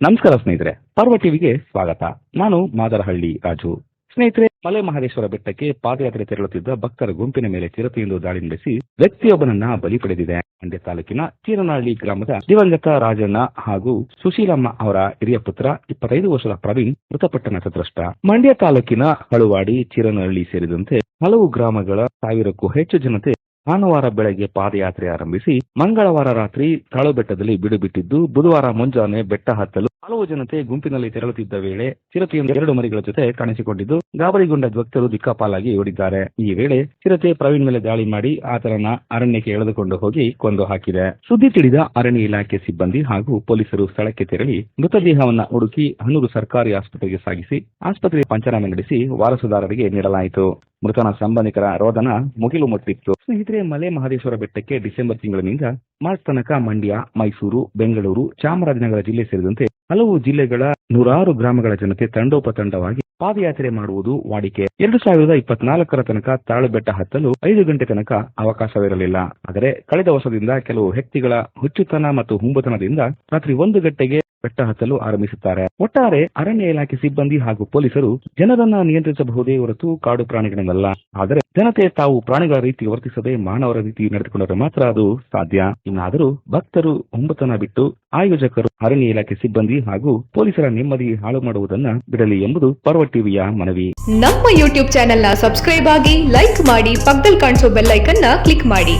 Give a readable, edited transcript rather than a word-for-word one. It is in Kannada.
ನಮಸ್ಕಾರ ಸ್ನೇಹಿತರೆ, ಪರ್ವ ಟಿವಿಗೆ ಸ್ವಾಗತ. ನಾನು ಮಾದರಹಳ್ಳಿ ರಾಜು. ಸ್ನೇಹಿತರೆ, ಮಲೆ ಮಹದೇಶ್ವರ ಬೆಟ್ಟಕ್ಕೆ ಪಾದಯಾತ್ರೆ ತೆರಳುತ್ತಿದ್ದ ಭಕ್ತರ ಗುಂಪಿನ ಮೇಲೆ ಚಿರತೆಯೊಂದು ದಾಳಿ ನಡೆಸಿ ವ್ಯಕ್ತಿಯೊಬ್ಬನನ್ನ ಬಲಿ ಪಡೆದಿದೆ. ಮಂಡ್ಯ ತಾಲೂಕಿನ ಚೀರನಹಳ್ಳಿ ಗ್ರಾಮದ ದಿವಂಗತ ರಾಜಣ್ಣ ಹಾಗೂ ಸುಶೀಲಮ್ಮ ಅವರ ಹಿರಿಯ ಪುತ್ರ 25 ವರ್ಷದ ಪ್ರವೀಣ್ ಮೃತಪಟ್ಟ ನಕ್ಷತ್ರಷ್ಟ. ಮಂಡ್ಯ ತಾಲೂಕಿನ ಹಳುವಾಡಿ, ಚೀರನಹಳ್ಳಿ ಸೇರಿದಂತೆ ಹಲವು ಗ್ರಾಮಗಳ 1000ಕ್ಕೂ ಹೆಚ್ಚು ಜನತೆ ಭಾನುವಾರ ಬೆಳಗ್ಗೆ ಪಾದಯಾತ್ರೆ ಆರಂಭಿಸಿ ಮಂಗಳವಾರ ರಾತ್ರಿ ತಾಳುಬೆಟ್ಟದಲ್ಲಿ ಬಿಡುಬಿಟ್ಟಿದ್ದು, ಬುಧವಾರ ಮುಂಜಾನೆ ಬೆಟ್ಟ ಹತ್ತಲು ಹಲವು ಜನತೆ ಗುಂಪಿನಲ್ಲಿ ತೆರಳುತ್ತಿದ್ದ ವೇಳೆ ಚಿರತೆಯೊಂದು 2 ಮರಿಗಳ ಜೊತೆ ಕಾಣಿಸಿಕೊಂಡಿದ್ದು, ಗಾಬರಿಗೊಂಡ ಭಕ್ತರು ದಿಕ್ಕಾಪಾಲಾಗಿ ಓಡಿದ್ದಾರೆ. ಈ ವೇಳೆ ಚಿರತೆ ಪ್ರವೀಣ್ ಮೇಲೆ ದಾಳಿ ಮಾಡಿ ಆತನನ್ನ ಅರಣ್ಯಕ್ಕೆ ಎಳೆದುಕೊಂಡು ಹೋಗಿ ಕೊಂದು ಹಾಕಿದೆ. ಸುದ್ದಿ ತಿಳಿದ ಅರಣ್ಯ ಇಲಾಖೆ ಸಿಬ್ಬಂದಿ ಹಾಗೂ ಪೊಲೀಸರು ಸ್ಥಳಕ್ಕೆ ತೆರಳಿ ಮೃತದೇಹವನ್ನ ಹುಡುಕಿ ಹನೂರು ಸರ್ಕಾರಿ ಆಸ್ಪತ್ರೆಗೆ ಸಾಗಿಸಿ ಆಸ್ಪತ್ರೆಗೆ ಪಂಚನಾಮೆ ನಡೆಸಿ ವಾರಸುದಾರರಿಗೆ ನೀಡಲಾಯಿತು. ಮೃತನ ಸಂಬಂಧಿಕರ ರೋದನ ಮುಗಿಲು ಮುಟ್ಟಿತ್ತು. ಸ್ನೇಹಿತರೆ, ಮಲೆ ಮಹದೇಶ್ವರ ಬೆಟ್ಟಕ್ಕೆ ಡಿಸೆಂಬರ್ ತಿಂಗಳಿನಿಂದ ಮಾರ್ಚ್ ತನಕ ಮಂಡ್ಯ, ಮೈಸೂರು, ಬೆಂಗಳೂರು, ಚಾಮರಾಜನಗರ ಜಿಲ್ಲೆ ಸೇರಿದಂತೆ ಹಲವು ಜಿಲ್ಲೆಗಳ 106 ಗ್ರಾಮಗಳ ಜನತೆ ತಂಡೋಪತಂಡವಾಗಿ ಪಾದಯಾತ್ರೆ ಮಾಡುವುದು ವಾಡಿಕೆ. 2024ರ ತನಕ ತಾಳುಬೆಟ್ಟ ಹತ್ತಲು 5 ಗಂಟೆ ತನಕ ಅವಕಾಶವಿರಲಿಲ್ಲ. ಆದರೆ ಕಳೆದ ವರ್ಷದಿಂದ ಕೆಲವು ವ್ಯಕ್ತಿಗಳ ಹುಚ್ಚುತನ ಮತ್ತು ಹುಂಬತನದಿಂದ ರಾತ್ರಿ 1 ಗಂಟೆಗೆ ಬೆಟ್ಟ ಹತ್ತಲು ಆರಂಭಿಸುತ್ತಾರೆ. ಒಟ್ಟಾರೆ ಅರಣ್ಯ ಇಲಾಖೆ ಸಿಬ್ಬಂದಿ ಹಾಗೂ ಪೊಲೀಸರು ಜನರನ್ನ ನಿಯಂತ್ರಿಸಬಹುದೇ ಹೊರತು ಕಾಡು ಪ್ರಾಣಿಗಳನ್ನಲ್ಲ. ಆದರೆ ಜನತೆ ತಾವು ಪ್ರಾಣಿಗಳ ರೀತಿ ವರ್ತಿಸದೆ ಮಾನವರ ರೀತಿ ನಡೆದುಕೊಂಡರೆ ಮಾತ್ರ ಅದು ಸಾಧ್ಯ. ಇನ್ನಾದರೂ ಭಕ್ತರು ಹುಂಬತನ ಬಿಟ್ಟು ಆಯೋಜಕರು, ಅರಣ್ಯ ಇಲಾಖೆ ಸಿಬ್ಬಂದಿ ಹಾಗೂ ಪೊಲೀಸರ ನೆಮ್ಮದಿ ಹಾಳು ಮಾಡುವುದನ್ನ ಬಿಡಲಿ ಎಂಬುದು ಪರ್ವ ಟಿವಿಯ ಮನವಿ. ನಮ್ಮ ಯೂಟ್ಯೂಬ್ ಚಾನೆಲ್ ನ ಸಬ್ಸ್ಕ್ರೈಬ್ ಆಗಿ, ಲೈಕ್ ಮಾಡಿ, ಪಕ್ಕದಲ್ಲಿ ಕಾಣಿಸೋ ಬೆಲ್ ಐಕನ್ ನ ಕ್ಲಿಕ್ ಮಾಡಿ.